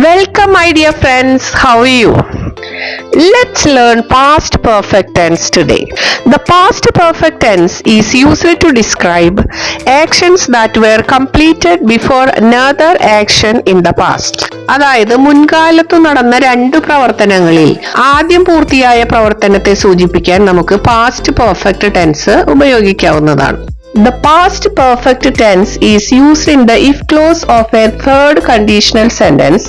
Welcome, my dear friends. How are you? Let's learn past perfect tense today. The past perfect tense is used to describe actions that were completed before another action in the past. അതായത് മുൻകാലത്തു നടന്ന രണ്ട് പ്രവർത്തനങ്ങളിൽ ആദ്യം പൂർത്തിയായ പ്രവർത്തനത്തെ സൂചിപ്പിക്കാൻ നമുക്ക് past perfect tense ഉപയോഗിക്കാവുന്നതാണ്. The past perfect tense is used in the if clause of a third conditional sentence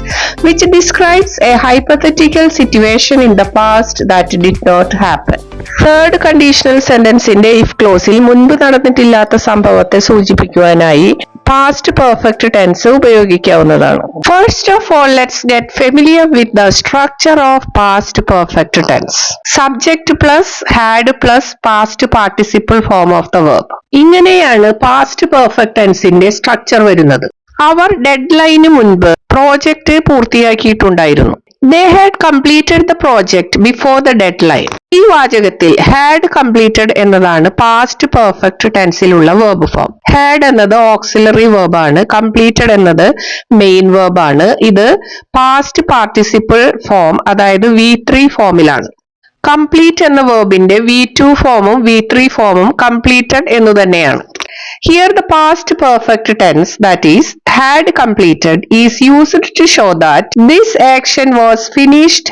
which describes a hypothetical situation in the past that did not happen. Third conditional sentence ന്റെ if clauseൽ മുൻപ് നടന്നിട്ടില്ലാത്ത സംഭവത്തെ സൂചിപ്പിക്കുവാനായി past perfect tense ഉപയോഗിക്കാവുന്നതാണ്. First of all, let's get familiar with the structure of past perfect tense. Subject plus had plus past participle form of the verb. ഇങ്ങനെയാണ് past perfect ടെൻസിന്റെ structure വരുന്നത്. അവർ dead line മുൻപ് project പൂർത്തിയാക്കിയിട്ടുണ്ടായിരുന്നു. They had completed the project before the deadline. ഈ വാചകത്തിൽ had completed എന്നതാണ് past perfect ടെൻസിലുള്ള verb form. had എന്നത് auxiliary verb ആണ്. completed എന്നത് മെയിൻ വെർബ് ആണ്. ഇത് പാസ്റ്റ് പാർട്ടിസിപ്പിൾ ഫോം അതായത് V3 ഫോമിലാണ്. കംപ്ലീറ്റ് എന്ന വെർബിന്റെ V2 ഫോമും V3 ഫോമും completed എന്നു തന്നെയാണ്. Here the past perfect tense, that is had completed, is used to show that this action was finished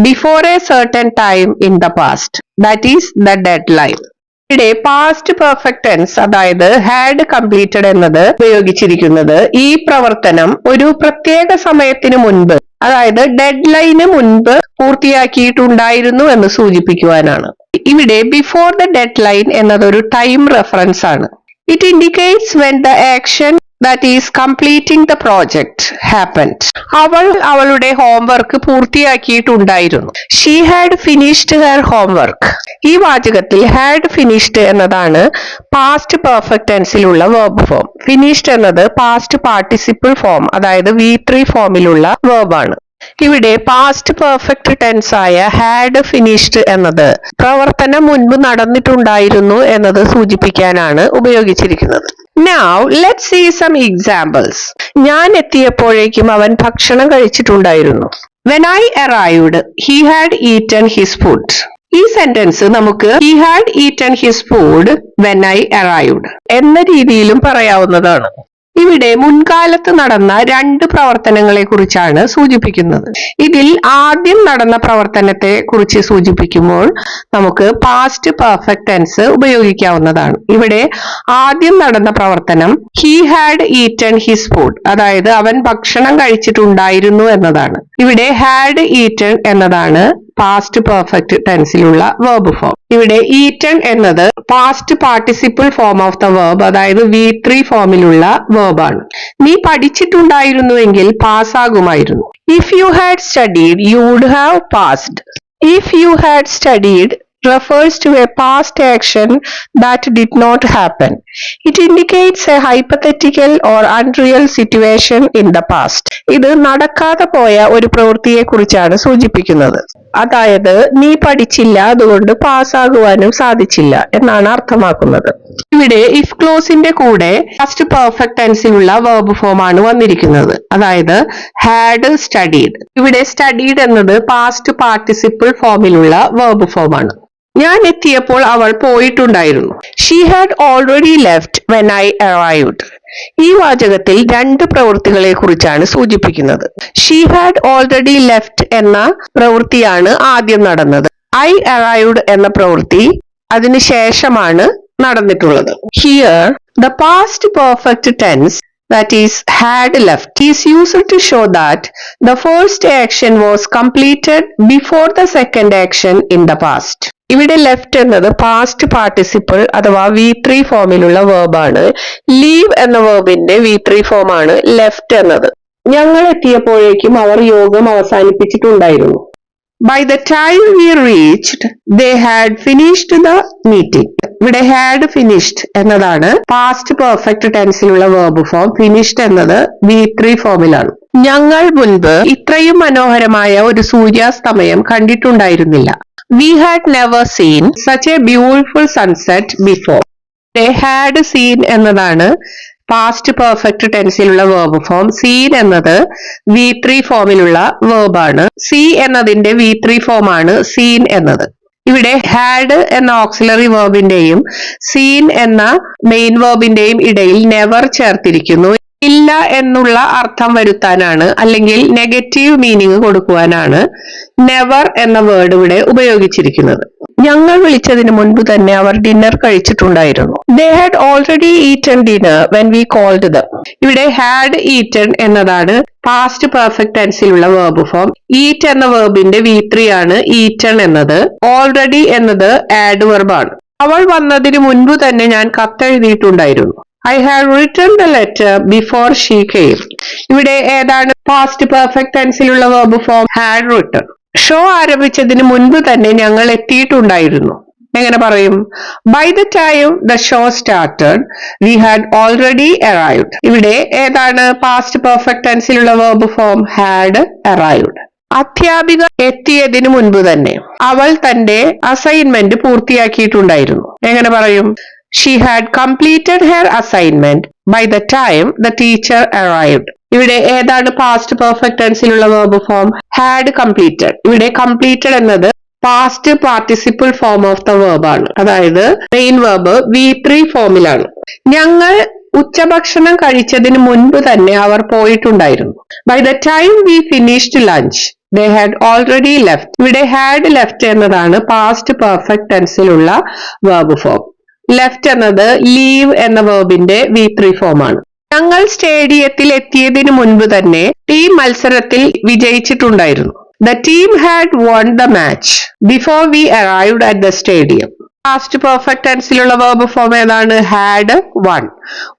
before a certain time in the past, that is the deadline. ഇവിടെ past perfect tense അതായത് had completed എന്നത് ഉപയോഗിച്ചിരിക്കുന്നത് ഈ പ്രവർത്തനം ഒരു പ്രത്യേക സമയത്തിന് മുൻപ് അതായത് ഡെഡ് ലൈന് മുൻപ് പൂർത്തിയാക്കിയിട്ടുണ്ടായിരുന്നു എന്ന് സൂചിപ്പിക്കുവാനാണ്. ഇവിടെ ബിഫോർ ദ ഡെഡ് ലൈൻ എന്നതൊരു ടൈം റെഫറൻസ് ആണ്. It indicates when the action, that is completing the project, happened. അവൾ അവളുടെ homework പൂർത്തിയാക്കിയിട്ടുണ്ടായിരുന്നു. She had finished her homework. ഈ വാചകത്തിൽ had finished എന്നതാണ് പാസ്റ്റ് പെർഫെക്റ്റ് ടെൻസിലുള്ള വെർബ് ഫോം. finished എന്നത് പാസ്റ്റ് പാർട്ടിസിപ്പിൾ ഫോം അതായത് V3 ഫോമിലുള്ള വെർബ് ആണ്. ഇവിടെ പാസ്റ്റ് പെർഫെക്റ്റ് ടെൻസ് ആയ ഹാഡ് ഫിനിഷ്ഡ് എന്നത് പ്രവർത്തനം മുൻപ് നടന്നിട്ടുണ്ടായിരുന്നു എന്നത് സൂചിപ്പിക്കാനാണ് ഉപയോഗിച്ചിരിക്കുന്നത്. Now let's see some examples. ഞാൻ എത്തിയപ്പോഴേക്കും അവൻ ഭക്ഷണം കഴിച്ചിട്ടുണ്ടായിരുന്നു. When I arrived, he had eaten his food. ഈ സെന്റൻസ് നമുക്ക് he had eaten his food when I arrived എന്ന രീതിയിലും പറയാവുന്നതാണ്. ഇവിടെ മുൻകാലത്ത് നടന്ന രണ്ട് പ്രവർത്തനങ്ങളെ കുറിച്ചാണ് സൂചിപ്പിക്കുന്നത്. ഇതിൽ ആദ്യം നടന്ന പ്രവർത്തനത്തെ കുറിച്ച് സൂചിപ്പിക്കുമ്പോൾ നമുക്ക് പാസ്റ്റ് പെർഫെക്റ്റ് ടെൻസ് ഉപയോഗിക്കാവുന്നതാണ്. ഇവിടെ ആദ്യം നടന്ന പ്രവർത്തനം he had eaten his food അതായത് അവൻ ഭക്ഷണം കഴിച്ചിട്ടുണ്ടായിരുന്നു എന്നതാണ്. ഇവിടെ had eaten എന്നതാണ് പാസ്റ്റ് പെർഫെക്റ്റ് ടെൻസിലുള്ള വെർബ് ഫോം. ഇവിടെ ഈറ്റൺ എന്നത് past participle form of the verb അതായത് V3 ഫോമിലുള്ള വെർബ് ആണ്. നീ പഠിച്ചിട്ടുണ്ടായിരുന്നുവെങ്കിൽ പാസ്സാകുമായിരുന്നു. If you had studied, you would have passed. If you had studied refers to a past action that did not happen. It indicates a hypothetical or unreal situation in the past. ഇത് നടക്കാതെ പോയ ഒരു പ്രവൃത്തിയെ കുറിച്ചാണ് സൂചിപ്പിക്കുന്നത്. അതായത് നീ പഠിച്ചില്ല അതുകൊണ്ട് പാസ്സാകുവാനും സാധിച്ചില്ല എന്നാണ് അർത്ഥമാക്കുന്നത്. ഇവിടെ ഇഫ് ക്ലോസിന്റെ കൂടെ പാസ്റ്റ് പെർഫെക്റ്റ് ടെൻസിലുള്ള വെർബ് ഫോം ആണ് വന്നിരിക്കുന്നത്. അതായത് ഹാഡ് സ്റ്റഡീഡ്. ഇവിടെ സ്റ്റഡീഡ് എന്നത് പാസ്റ്റ് പാർട്ടിസിപ്പിൾ ഫോമിലുള്ള വെർബ് ഫോം ആണ്. ഞാൻ എത്തിയപ്പോൾ അവൾ പോയിട്ടുണ്ടായിരുന്നു. She had already left when I arrived. ഈ വാചകത്തിൽ രണ്ട് പ്രവൃത്തികളെ കുറിച്ചാണ് സൂചിപ്പിക്കുന്നത്. She had already left എന്ന പ്രവൃത്തിയാണ് ആദ്യം നടന്നത്. I arrived എന്ന പ്രവൃത്തി അതിനു ശേഷമാണ് നടന്നിട്ടുള്ളത്. Here the past perfect tense, that is had left, is used to show that the first action was completed before the second action in the past. ഇവിടെ ലെഫ്റ്റ് എന്നത് പാസ്റ്റ് പാർട്ടിസിപ്പിൾ അഥവാ V3 ഫോമിലുള്ള verb ആണ്. Leave എന്ന വെർബിന്റെ V3 form ആണ് left എന്നത്. ഞങ്ങൾ എത്തിയപ്പോഴേക്കും അവർ യോഗം അവസാനിപ്പിച്ചിട്ടുണ്ടായിരുന്നു. By the time we reached, they had finished the meeting. ഇവിടെ had finished എന്നതാണ് പാസ്റ്റ് പെർഫെക്റ്റ് ടെൻസിലുള്ള വെർബ് ഫോം. finished എന്നത് V3 ഫോമിലാണ്. ഞങ്ങൾ മുൻപ് ഇത്രയും മനോഹരമായ ഒരു സൂര്യാസ്തമയം കണ്ടിട്ടുണ്ടായിരുന്നില്ല. We had never seen such a beautiful sunset before. They had seen എന്നതാണ് പാസ്റ്റ് പെർഫെക്റ്റ് ടെൻസിലുള്ള വേർബ് ഫോം. സീൻ എന്നത് V3 ഫോമിലുള്ള വേർബാണ്. സി എന്നതിന്റെ V3 ഫോമാണ് സീൻ എന്നത്. ഇവിടെ ഹാഡ് എന്ന ഓക്സിലറി വേർബിന്റെയും സീൻ എന്ന മെയിൻ വേർബിന്റെയും ഇടയിൽ നെവർ ചേർത്തിരിക്കുന്നു. ഇല്ല എന്നുള്ള അർത്ഥം വരുത്താനാണ്, അല്ലെങ്കിൽ നെഗറ്റീവ് മീനിങ് കൊടുക്കുവാനാണ് നെവർ എന്ന വേർഡ് ഇവിടെ ഉപയോഗിച്ചിരിക്കുന്നത്. ഞങ്ങൾ വിളിച്ചതിന് മുൻപ് തന്നെ അവർ dinner കഴിച്ചിട്ടുണ്ടായിരുന്നു. They had already eaten dinner when we called them. ഇവിടെ had eaten എന്നതാണ് പാസ്റ്റ് പെർഫെക്റ്റ് ടെൻസിലുള്ള വേർബ് ഫോം. ഈറ്റ് എന്ന വേർബിന്റെ V3 ആണ് eaten എന്നത്. ഓൾറെഡി എന്നത് ആഡ് വെർബാണ്. അവൾ വന്നതിന് മുൻപ് തന്നെ ഞാൻ കത്തെഴുതിയിട്ടുണ്ടായിരുന്നു. I had written the letter before she came. ഇവിടെ ഏതാണ് പാസ്റ്റ് പെർഫെക്റ്റ് ടെൻസിലുള്ള verb form? had written. Show ആരംഭിച്ചതിന് മുൻപ് തന്നെ ഞങ്ങൾ എത്തിയിട്ടുണ്ടായിരുന്നു. എങ്ങനെ പറയും? By the time the show started, we had already arrived. ഇവിടെ ഏതാണ് പാസ്റ്റ് പെർഫെക്റ്റ് ടെൻസിലുള്ള വേർബ് ഫോം? had arrived. അധ്യാപിക എത്തിയതിനു മുൻപ് തന്നെ അവൾ തന്റെ അസൈൻമെന്റ് പൂർത്തിയാക്കിയിട്ടുണ്ടായിരുന്നു. എങ്ങനെ പറയും? She had completed her assignment by the time the teacher arrived. ഇവിടെ ഏതാണ് പാസ്റ്റ് പെർഫെക്റ്റ് ടെൻസിലുള്ള വേർബ് ഫോം? had completed. ഇവിടെ completed എന്നത് past participle form of the verb ആണ്. അതായത് മെയിൻ വേർബ് V3 ഫോമിലാണ്. ഞങ്ങൾ ഉച്ചഭക്ഷണം കഴിച്ചതിന് മുൻപ് തന്നെ അവർ പോയിട്ടുണ്ടായിരുന്നു. By the time we finished lunch, they had already left. ഇവിടെ had left എന്നതാണ് പാസ്റ്റ് പെർഫെക്റ്റ് ടെൻസിലുള്ള വേർബ് ഫോം. ലെഫ്റ്റ് എന്നത് ലീവ് എന്ന വേർബിന്റെ V3 ഫോമാണ്. ഞങ്ങൾ സ്റ്റേഡിയത്തിൽ എത്തിയതിനു മുൻപ് തന്നെ ടീം മത്സരത്തിൽ വിജയിച്ചിട്ടുണ്ടായിരുന്നു. The team had won the match before we arrived at the stadium. Past perfect ടെൻസിലുള്ള വേർബ് ഫോം ഏതാണ്? had won.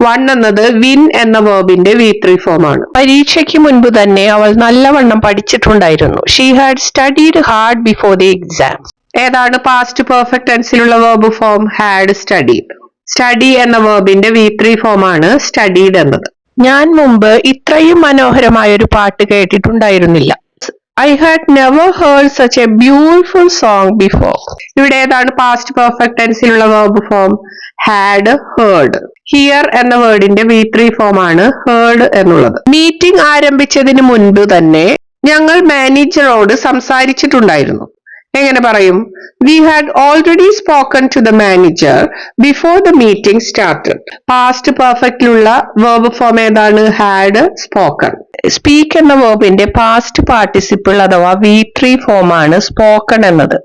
won എന്നത് win എന്ന വേർബിന്റെ V3 ഫോമാണ്. പരീക്ഷയ്ക്ക് മുൻപ് തന്നെ അവൾ നല്ലവണ്ണം പഠിച്ചിട്ടുണ്ടായിരുന്നു. She had studied hard before the exam. ഏതാണ് പാസ്റ്റ് പെർഫെക്റ്റ് ടെൻസിലുള്ള verb form? had studied. Study എന്ന വേർബിന്റെ V3 ഫോമാണ് സ്റ്റഡീഡ് എന്നത്. ഞാൻ മുമ്പ് ഇത്രയും മനോഹരമായ ഒരു പാട്ട് കേട്ടിട്ടുണ്ടായിരുന്നില്ല. I had never heard such a beautiful song before. ഇവിടെ ഏതാണ് പാസ്റ്റ് പെർഫെക്റ്റ് ടെൻസിലുള്ള verb form? had heard. Hear എന്ന വേർഡിന്റെ V3 ഫോമാണ് heard എന്നുള്ളത്. മീറ്റിംഗ് ആരംഭിച്ചതിന് മുൻപ് തന്നെ ഞങ്ങൾ മാനേജറോട് സംസാരിച്ചിട്ടുണ്ടായിരുന്നു. എങ്ങനെ പറയും? We had already spoken to the manager before the meeting started. Past പെർഫെക്റ്റിലുള്ള വേർബ് ഫോം ഏതാണ്? had spoken. സ്പീക്ക് എന്ന വേർബിന്റെ പാസ്റ്റ് പാർട്ടിസിപ്പിൾ അഥവാ V3 ഫോമാണ് സ്പോക്കൺ എന്നത്.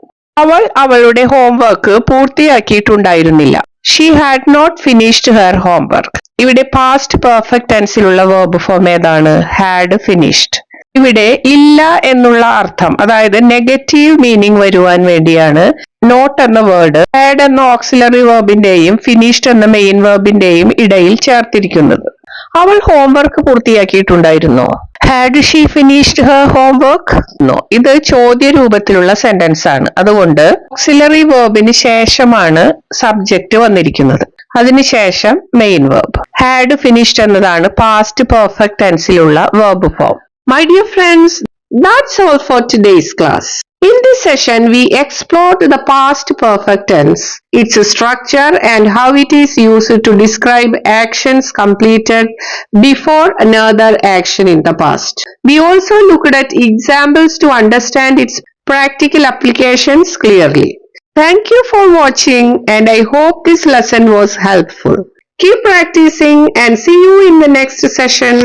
അവൾ അവളുടെ ഹോംവർക്ക് പൂർത്തിയാക്കിയിട്ടുണ്ടായിരുന്നില്ല. She had not finished her homework. ഇവിടെ പാസ്റ്റ് പെർഫെക്റ്റ് ടെൻസിലുള്ള വേർബ് ഫോം ഏതാണ്? had finished. ഇവിടെ ഇല്ല എന്നുള്ള അർത്ഥം, അതായത് നെഗറ്റീവ് മീനിങ് വരുവാൻ വേണ്ടിയാണ് നോട്ട് എന്ന വേർഡ് had എന്ന ഓക്സിലറി വേർബിന്റെയും ഫിനിഷ്ഡ് എന്ന മെയിൻ വേർബിന്റെയും ഇടയിൽ ചേർത്തിരിക്കുന്നത്. അവൾ homework പൂർത്തിയാക്കിയിട്ടുണ്ടായിരുന്നോ? had she finished her homework? No. ഇത് ചോദ്യ രൂപത്തിലുള്ള സെന്റൻസ് ആണ്. അതുകൊണ്ട് ഓക്സിലറി വേർബിന് ശേഷമാണ് സബ്ജക്റ്റ് വന്നിരിക്കുന്നത്. അതിനുശേഷം മെയിൻ വേർബ്. had finished എന്നതാണ് പാസ്റ്റ് പെർഫെക്റ്റ് ടെൻസിലുള്ള verb form. My dear friends, that's all for today's class. In this session, we explored the past perfect tense, its structure and how it is used to describe actions completed before another action in the past. We also looked at examples to understand its practical applications clearly. Thank you for watching, and I hope this lesson was helpful. Keep practicing and see you in the next session.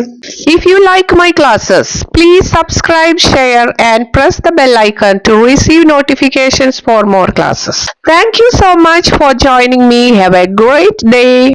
If you like my classes, please subscribe, share and press the bell icon to receive notifications for more classes. Thank you so much for joining me. Have a great day.